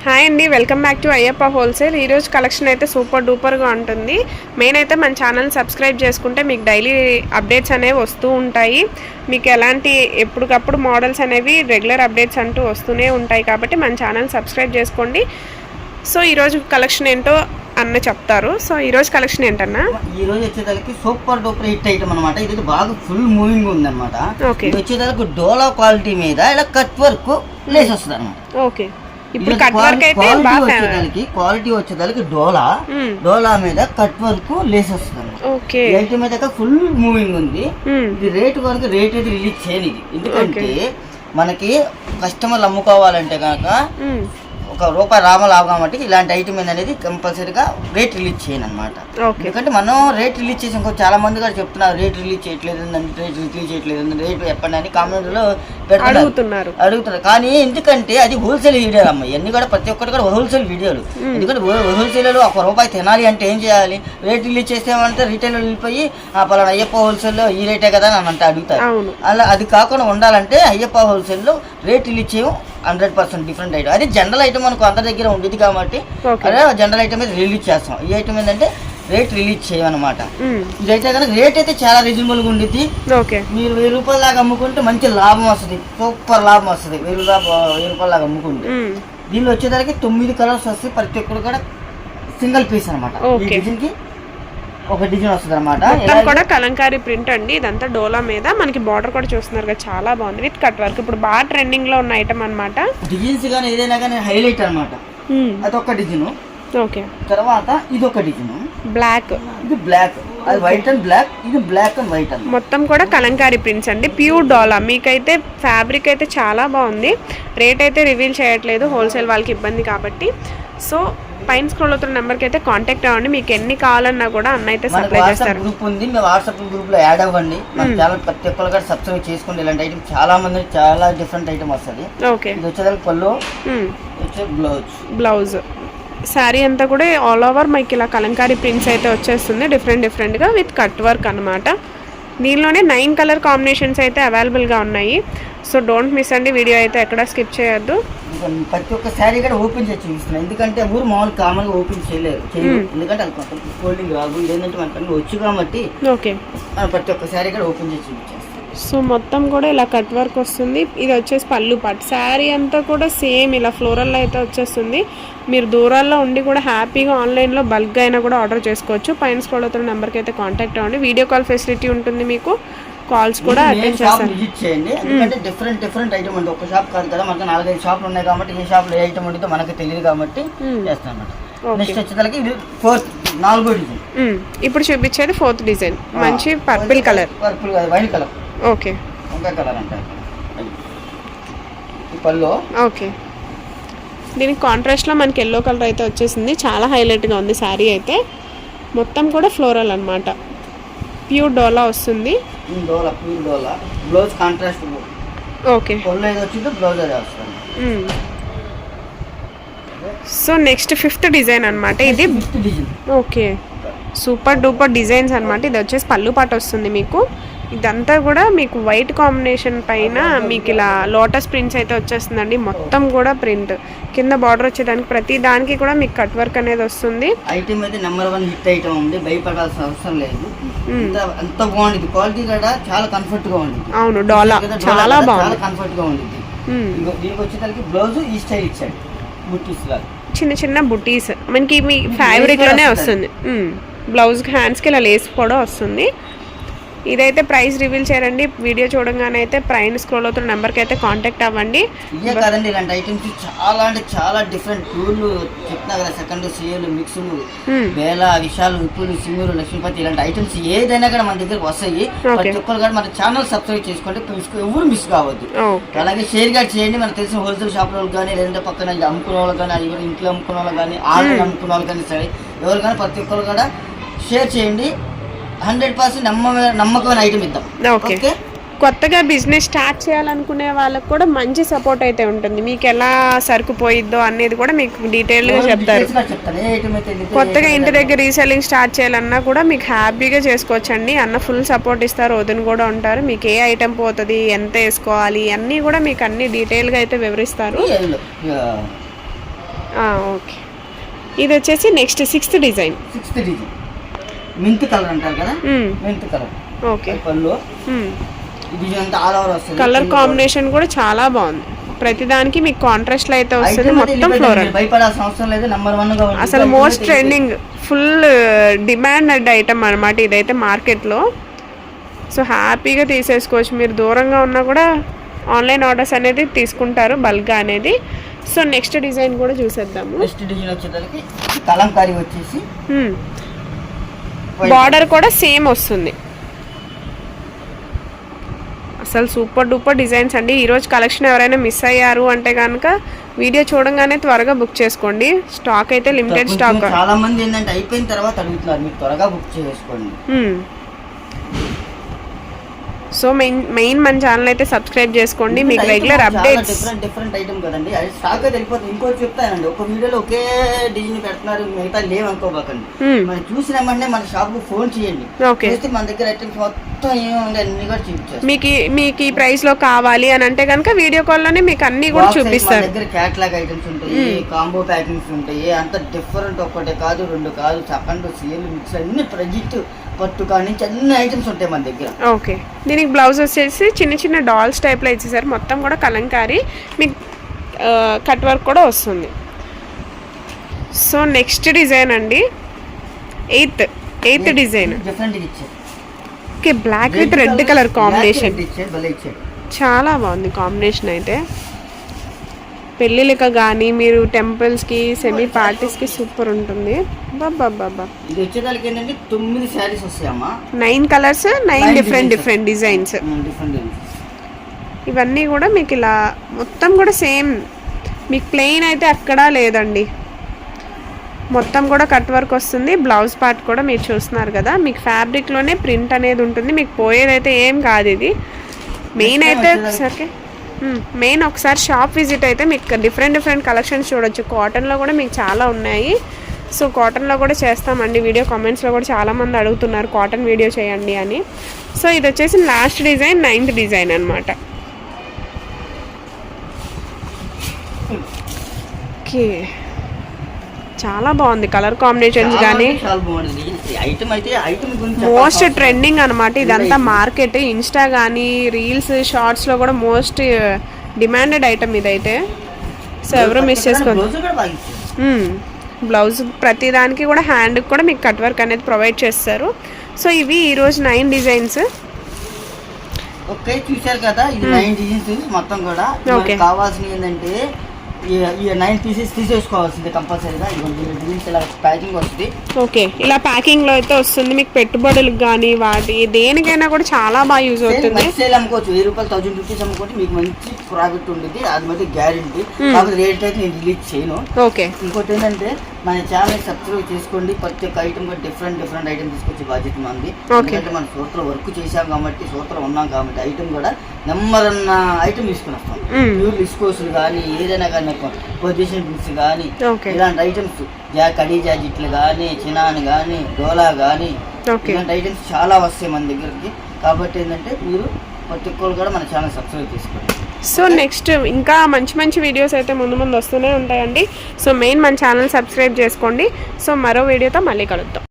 Hi అండి, welcome back to Ayyappa wholesale. ఈరోజు collection అయితే సూపర్ డూపర్గా ఉంటుంది. మెయిన్ అయితే మన ఛానల్ సబ్స్క్రైబ్ చేసుకుంటే మీకు డైలీ అప్డేట్స్ అనేవి వస్తూ ఉంటాయి. మీకు ఎలాంటి ఎప్పటికప్పుడు మోడల్స్ అనేవి రెగ్యులర్ అప్డేట్స్ అంటూ వస్తూనే ఉంటాయి కాబట్టి మన ఛానల్ సబ్స్క్రైబ్ చేసుకోండి. సో ఈరోజు కలెక్షన్ ఏంటో అన్న చెప్తారు. సో ఈరోజు కలెక్షన్ ఏంటన్నా? ఈ రోజు వచ్చేదానికి సూపర్ డూపర్ హిట్ ఐటమ్ అనమాట. ఇది బాగా ఫుల్ మూవింగ్ ఉంది అనమాట. ఇది వచ్చేదానికి డోలా క్వాలిటీ మీద ఇలా కట్ వర్క్ లేస్ వస్తుంది అనమాట. ఓకే, ఇప్పుడు కట్ వర్క్ అయితే క్వాలిటీ వచ్చేదానికి డోలా మీద కట్ వర్క్ లేస్ వస్తుంది అనమాట. ఓకే, ఐటమ్ అయితే ఫుల్ మూవింగ్ ఉంది. ఇది రేట్ వరకు రేట్ అయితే రిలీజ్ చేయలేదు. ఎందుకంటే మనకి కస్టమర్లు అమ్ముకోవాలంటే కనుక ₹1 లాభం కాబట్టి ఇలాంటి ఐటమ్ అనేది కంపల్సరీగా రేట్ రిలీజ్ చేయను అనమాట. ఎందుకంటే మనం రేట్ రిలీజ్ చేసి ఇంకో చాలా మంది కూడా చెప్తున్నారు రేట్ రిలీజ్ చేయట్లేదు, రేట్ రిలీజ్ చేయట్లేదు, రేట్ చెప్పండి అని కామెంట్లో అడుగుతున్నారు. కానీ ఎందుకంటే అది హోల్సేల్ వీడియోలు అమ్మ, ఇవన్నీ కూడా ప్రతి ఒక్కటి కూడా హోల్సేల్ వీడియోలు. ఎందుకంటే హోల్సేల్లో ₹1 తినాలి అంటే ఏం చేయాలి? రేట్ రిలీజ్ చేసేమంటే రీటైల్ వెళ్ళిపోయి పలానా అయ్యప్ప హోల్సేల్లో ఈ రేటే కదా అని అంటే అడుగుతారు. అలా అది కాకుండా ఉండాలంటే అయ్యప్ప హోల్సేల్లో రేట్ రిలీజ్ చేయం 100% డిఫరెంట్ ఐటమ్. అది జనరల్ ఐటమ్ మనకు అందరి దగ్గర ఉండేది కాబట్టి అదే జనరల్ ఐటమ్ అయితే రిలీజ్ చేస్తాం. ఈ ఐటమ్ ఏంటంటే రేట్ రిలీజ్ చేయమన్నమాట. ఇదైతే కనుక రేట్ అయితే చాలా రీజనబుల్గా ఉండేది. మీరు ₹1000 దాకా అమ్ముకుంటే మంచి లాభం వస్తుంది, సూపర్ లాభం వస్తుంది. ₹1000 దాకా అమ్ముకుంటే దీనిలో వచ్చేదానికి 9 కలర్స్ వస్తాయి. ప్రతి ఒక్కరు కూడా సింగిల్ పీస్ అనమాట. ఈ డిజైన్కి ఒక డిజైన్ వస్తుంది అనమాట. కూడా కలంకారీ ప్రింట్ అండి. ఇదంతా డోలా మీద మనకి బార్డర్ కూడా చూస్తున్నారు కదా, చాలా బాగుంది విత్ కట్ వర్క్. ఇప్పుడు బాగా ట్రెండింగ్ లో ఉన్న ఐటమ్ అనమాట. డిజైన్స్ కానీ ఏదైనా కానీ హైలైట్ అనమాట. అదొక డిజైన్. ఓకే, తర్వాత ఇది ఒక డిజైన్ బ్లాక్, ఇది బ్లాక్, అది వైట్ అండ్ బ్లాక్, ఇది బ్లాక్ అండ్ వైట్ అండి. మొత్తం కూడా కలంకారీ ప్రింట్స్ అండి, ప్యూర్ డోలా. మీకైతే ఫ్యాబ్రిక్ అయితే చాలా బాగుంది. రేట్ అయితే రివీల్ చేయట్లేదు, హోల్సేల్ వాళ్ళకి ఇబ్బంది కాబట్టి. సో పైన స్క్రోల్ అవుతున్న నెంబర్కి అయితే కాంటాక్ట్ అవ్వండి. మీకు ఎన్ని కావాలన్నా కూడా అన్న అయితే సప్లై చేస్తారు. గ్రూప్ ఉంది, మీ వాట్సాప్ గ్రూప్ లో యాడ్ అవ్వండి. మన ఛానల్ ప్రతి ఒక్కరు కూడా సబ్స్క్రైబ్ చేసుకోండి. ఇలాంటి ఐటమ్ చాలా మంది చాలా డిఫరెంట్ ఐటమ్ వస్తుంది. ఓకే, ఇది వచ్చేదానికి పళ్ళు, బ్లౌజ్, శారీ అంతా కూడా ఆల్ ఓవర్ మీకు ఇలా కలంకారీ ప్రింట్స్ అయితే వచ్చేస్తుంది డిఫరెంట్గా విత్ కట్ వర్క్ అనమాట. దీనిలోనే 9 కలర్ కాంబినేషన్స్ అయితే అవైలబుల్గా ఉన్నాయి. సో డోంట్ మిస్ అండి, వీడియో అయితే ఎక్కడ స్కిప్ చేయొద్దు. ప్రతి ఒక్క శారీ కూడా ఓపెన్ చేసి చూపిస్తున్నాను. ఎందుకంటే ఊరు మామూలు కామన్గా ఓపెన్ చేయలేదు, ఎందుకంటే అది కొంత ఫోల్డింగ్ రాదు. ఏంటంటే మనకు వచ్చు కాబట్టి ఓకే ప్రతి ఒక్క శారీ కూడా ఓపెన్ చేసి చూపించేస్తాం. సో మొత్తం కూడా ఇలా కట్ వర్క్ వస్తుంది. ఇది వచ్చేసి పళ్ళు పాటు. శారీ అంతా కూడా సేమ్ ఇలా ఫ్లోరల్లో అయితే వచ్చేస్తుంది. మీరు దూరాల్లో ఉండి కూడా హ్యాపీగా ఆన్లైన్లో బల్క్గా అయినా కూడా ఆర్డర్ చేసుకోవచ్చు. పైన స్క్రోల్ అవుతున్న నెంబర్కి అయితే కాంటాక్ట్ అవ్వండి. వీడియో కాల్ ఫెసిలిటీ ఉంటుంది, మీకు కాల్స్ కూడా అటెండ్ చేస్తారు. విజిట్ చేయండి. ఎందుకంటే డిఫరెంట్ ఐటమ్ ఉంది. ఒక షాప్ కాదు కదా, మనకు 4-5 షాపులు ఉన్నాయి కాబట్టి ఏ షాప్లో ఏ ఐటమ్ ఉంటుందో మనకు తెలియదు కాబట్టి చేస్తాం అన్నమాట. నెక్స్ట్ వచ్చేసరికి ఇది 4వ డిజైన్. ఇప్పుడు చూపించేది 4th డిజైన్. మంచి పర్పుల్ కలర్, పర్పుల్ కాదు వైట్ కలర్. ఓకే, వంకాయ కలర్ అంటారు ఈ పళ్ళు. ఓకే, దీనికి కాంట్రాస్ట్లో మనకి ఎల్లో కలర్ అయితే వచ్చేసింది. చాలా హైలైట్గా ఉంది శారీ అయితే. మొత్తం కూడా ఫ్లోరల్ అనమాట, ప్యూర్ డోలా వస్తుంది. ప్యూర్ డోలా. Blouse contrast. ఓకే, పళ్ళు ఏదో వచ్చిందో బ్లౌజ్ అదే వస్తుంది. సో నెక్స్ట్ 5th డిజైన్ అనమాట. ఇది 5th design. Okay, super duper designs అనమాట. ఇది వచ్చేసి పళ్ళు పాటు వస్తుంది మీకు. ఇదంతా కూడా మీకు వైట్ కాంబినేషన్ పైన మీకు ఇలా లోటస్ ప్రింట్స్ అయితే వచ్చేస్తుందండి. మొత్తం కూడా ప్రింట్ కింద బార్డర్ వచ్చేదానికి ప్రతి దానికి కూడా మీకు కట్ వర్క్ అనేది వస్తుంది. ఐటమ్ అయితే నెంబర్ 1 హిట్ ఐటమ్ ఉంది, భయపడాల్సిన అవసరం లేదు. అంత బాగుంది, క్వాలిటీ కూడా చాలా కంఫర్ట్ గా ఉంది. అవును, డోలా చాలా బాగుంది, చాలా కంఫర్ట్ గా ఉంది. దీనికి వచ్చేసరికి బ్లౌజ్ ఈ స్టైల్ ఇచ్చాడు, బుట్టీస్ లాగా చిన్న చిన్న బుట్టీస్ మనకి మీ ఫ్యాబ్రిక్ లోనే వస్తుంది. బ్లౌజ్ హ్యాండ్స్ కి ఇలా లేస్ కూడా వస్తుంది. ఇదైతే ప్రైస్ రివీల్ చేయండి. వీడియో చూడగానే అయితే పైన స్క్రోల్ అవుతున్న నెంబర్కి అయితే కాంటాక్ట్ అవ్వండి. ఇదే కాదండి, ఇలాంటి ఐటమ్స్ చాలా అంటే చాలా డిఫరెంట్ టూర్లు చెప్తున్నా కదా, సెకండ్ సీఎలు, మిక్స్లు, వేల, విశాలు, విప్పులు, సింగులు, లక్ష్మీపతి, ఇలాంటి ఐటమ్స్ ఏదైనా కూడా మన దగ్గరకు వస్తాయి. ప్రతి ఒక్కరు కూడా మన ఛానల్ సబ్స్క్రైబ్ చేసుకుంటే ఎవరు మిస్ కావద్దు. అలాగే షేర్ గా చేయండి. మనకు తెలిసిన హోల్సేల్ షాప్ వాళ్ళకి కానీ, లేదంటే పక్కన అమ్ముకునే వాళ్ళు కానీ, అది కూడా ఇంట్లో అమ్ముకునే వాళ్ళు కానీ, ఆన్లైన్ అమ్ముకునే వాళ్ళు కానీ, సరే ఎవరు కానీ ప్రతి ఒక్కరు కూడా షేర్ చేయండి. 100% నమ్మకమైన ఐటమ్ ఇద్దాం. ఓకే, కొత్తగా బిజినెస్ స్టార్ట్ చేయాలనుకునే వాళ్ళకి కూడా మంచి సపోర్ట్ అయితే ఉంటుంది. మీకు ఎలా సరుకు పోయిద్దో అనేది కూడా మీకు డీటెయిల్గా చెప్తారు. కొత్తగా ఇంటి దగ్గర రీసెల్లింగ్ స్టార్ట్ చేయాలన్నా కూడా మీకు హ్యాపీగా చేసుకోవచ్చండి. అన్న ఫుల్ సపోర్ట్ ఇస్తారు, వదిన కూడా ఉంటారు. మీకు ఏ ఐటమ్ పోతుంది, ఎంత వేసుకోవాలి అన్నీ కూడా మీకు అన్ని డీటెయిల్గా అయితే వివరిస్తారు. ఓకే. ఇది వచ్చేసి next 6th design. Mint colour అంటారు కదా, మింట్ కలర్. ఓకే. పళ్ళు డిజైన్ అంతా ఆల్ ఓవర్ వస్తుంది. కలర్ కాంబినేషన్ కూడా చాలా బాగుంది. ప్రతిదానికి మీకు కాంట్రాస్ట్ లో అయితే వస్తుంది. మొత్తం ఫ్లోరల్. భయపడాల్సిన అవసరం లేదు. నంబర్ 1 గా అసలు most trending, full demand item అనమాట ఇదైతే మార్కెట్లో. సో హ్యాపీగా తీసేసుకోవచ్చు. మీరు దూరంగా ఉన్నా కూడా ఆన్లైన్ ఆర్డర్స్ అనేది తీసుకుంటారు బల్క్గా అనేది. సో నెక్స్ట్ డిజైన్ కూడా చూసేద్దాము. నెక్స్ట్ డిజైన్ వచ్చేసరికి కలంకారీ వచ్చేసి బార్డర్ కూడా సేమ్ వస్తుంది. అసలు సూపర్ డూపర్ డిజైన్స్ అండి. ఈరోజు కలెక్షన్ ఎవరైనా మిస్ అయ్యారు అంటే కనుక వీడియో చూడంగానే త్వరగా బుక్ చేసుకోండి. స్టాక్ అయితే లిమిటెడ్ స్టాక్. చాలా మంది ఏంటంటే అయిపోయిన తర్వాత అడుగుతున్నారు, మీరు త్వరగా బుక్ చేసుకోండి. సో మెయిన్ మన ఛానల్ అయితే సబ్స్క్రైబ్ చేసుకోండి, మీకు రెగ్యులర్ అప్డేట్స్. డిఫరెంట్ ఐటమ్ కదండి, అది స్టాక్ అయితే వెళ్ళిపోతుంది. ఇంకోటి చెప్తానండి, ఒక వీడియోలో ఒకే డిజైన్ పెడుతున్నారు, మిగతా లేవు అనుకోబాకండి. మనం చూసినామంటే మన షాప్ కు ఫోన్ చేయండి, చేస్తే మన దగ్గర ఐటమ్స్ మొత్తం ఏముంది అన్ని కూడా చూపించారు. మీకు ఈ ప్రైస్ లో కావాలి అని అంటే కనుక వీడియో కాల్ లోనే మీకు అన్ని కూడా చూపిస్తారు. దగ్గర క్యాటలాగ్ ఐటమ్స్ ఉంటాయి, కాంబో ప్యాకింగ్స్ ఉంటాయి. అంత డిఫరెంట్, ఒకటే కాదు 2 కాదు, సెకండ్ సేల్ మిక్స్ అన్ని ప్రొజెక్ట్ పట్టు కానీ అన్ని ఐటమ్స్ ఉంటాయి మన దగ్గర. ఓకే. దీనికి బ్లౌజ్ వచ్చేసి చిన్న చిన్న డాల్స్ టైప్లో ఇచ్చేసారు. మొత్తం కూడా కలంకారీ, మీకు కట్ వర్క్ కూడా వస్తుంది. సో నెక్స్ట్ డిజైన్ అండి, 8th design. Okay, black with red colour combination. చాలా బాగుంది కాంబినేషన్ అయితే. పెళ్ళిళ్ళకి కానీ మీరు టెంపుల్స్కి, సెమీ పార్టీస్కి సూపర్ ఉంటుంది. బాబా ఇది వచ్చేదానికి ఏంటంటే 9 శారీస్ వస్తాయమ్మా. 9 colours, 9 different designs. ఇవన్నీ కూడా మీకు ఇలా మొత్తం కూడా సేమ్. మీకు ప్లెయిన్ అయితే ఎక్కడా లేదండి, మొత్తం కూడా కట్ వర్క్ వస్తుంది. బ్లౌజ్ పార్ట్ కూడా మీరు చూస్తున్నారు కదా, మీకు ఫ్యాబ్రిక్లోనే ప్రింట్ అనేది ఉంటుంది. మీకు పోయేదైతే ఏం కాదు. ఇది మెయిన్ అయితే ఒకసారి షాప్ విజిట్ అయితే మీకు డిఫరెంట్ కలెక్షన్స్ చూడొచ్చు. కాటన్లో కూడా మీకు చాలా ఉన్నాయి. సో కాటన్లో కూడా చేస్తామండి వీడియో. కామెంట్స్లో కూడా చాలామంది అడుగుతున్నారు కాటన్ వీడియో చేయండి అని. సో ఇది వచ్చేసి లాస్ట్ డిజైన్, 9th డిజైన్ అనమాట. ఓకే, చాలా బాగుంది కలర్ కాంబినేషన్స్ కానీ. మోస్ట్ ట్రెండింగ్ అనమాట ఇదంతా మార్కెట్. ఇన్స్టా కానీ రీల్స్, షార్ట్స్లో కూడా మోస్ట్ డిమాండెడ్ ఐటమ్ ఇదైతే. సో ఎవరు మిస్ చేసుకోండి. బ్లౌజ్ ప్రతిదానికి కూడా హ్యాండ్కి కూడా మీకు కట్ వర్క్ అనేది ప్రొవైడ్ చేస్తారు. సో ఇవి ఈరోజు 9 డిజైన్స్. ఓకే, చూశారు కదా, ఇది 9 డిజైన్స్ మొత్తం కూడా. కావాల్సింది ఏంటంటే ఈ 9 పీసెస్ తీసేసుకోవాల్సింది కంపల్సరీగా. ఇలా ప్యాకింగ్ వస్తుంది. ఓకే, ఇలా ప్యాకింగ్ లో అయితే వస్తుంది. మీకు పెట్టుబడులకు కానీ వాటి దేనికైనా కూడా చాలా బాగా యూజ్ అవుతుంది. సేల్ అమ్ముకోవచ్చు, 1000 రూపాయలు 1000 రూపీస్ అమ్ముకోవచ్చు, మీకు మంచి ప్రాఫిట్ ఉంటుంది. అది మాత్రం గ్యారెంటీ. కాబట్టి రేట్ అయితే నేను రిలీజ్ చేయను. ఓకే. ఇంకోటి ఏంటంటే మన ఛానల్ సబ్స్క్రైబ్ చేసుకోండి. ప్రతి ఒక్క ఐటమ్ కూడా డిఫరెంట్ ఐటమ్ తీసుకొచ్చే బాధ్యత మంది. ఎందుకంటే మనం సూత్రం వర్క్ చేసాం కాబట్టి, సూత్రం ఉన్నాం కాబట్టి ఐటమ్ కూడా నెంబర్ 1 ఐటమ్ తీసుకుని వస్తాం. ప్యూర్ విస్కోసులు కానీ, ఏదైనా కానీ, పొజిషన్ బిల్స్ కానీ, ఇలాంటి ఐటమ్స్, కడీ జాకెట్లు కానీ, చినాన్ కానీ, డోలా కానీ, ఇలాంటి ఐటమ్స్ చాలా వస్తాయి మన దగ్గరికి. కాబట్టి ఏంటంటే మీరు ప్రతి ఒక్కరు కూడా మన ఛానల్ సబ్స్క్రైబ్ చేసుకోండి. సో నెక్స్ట్ ఇంకా మంచి వీడియోస్ అయితే ముందు వస్తూనే ఉంటాయండి. సో మెయిన్ మన ఛానల్ సబ్స్క్రైబ్ చేసుకోండి. సో మరో వీడియోతో మళ్ళీ కలుద్దాం.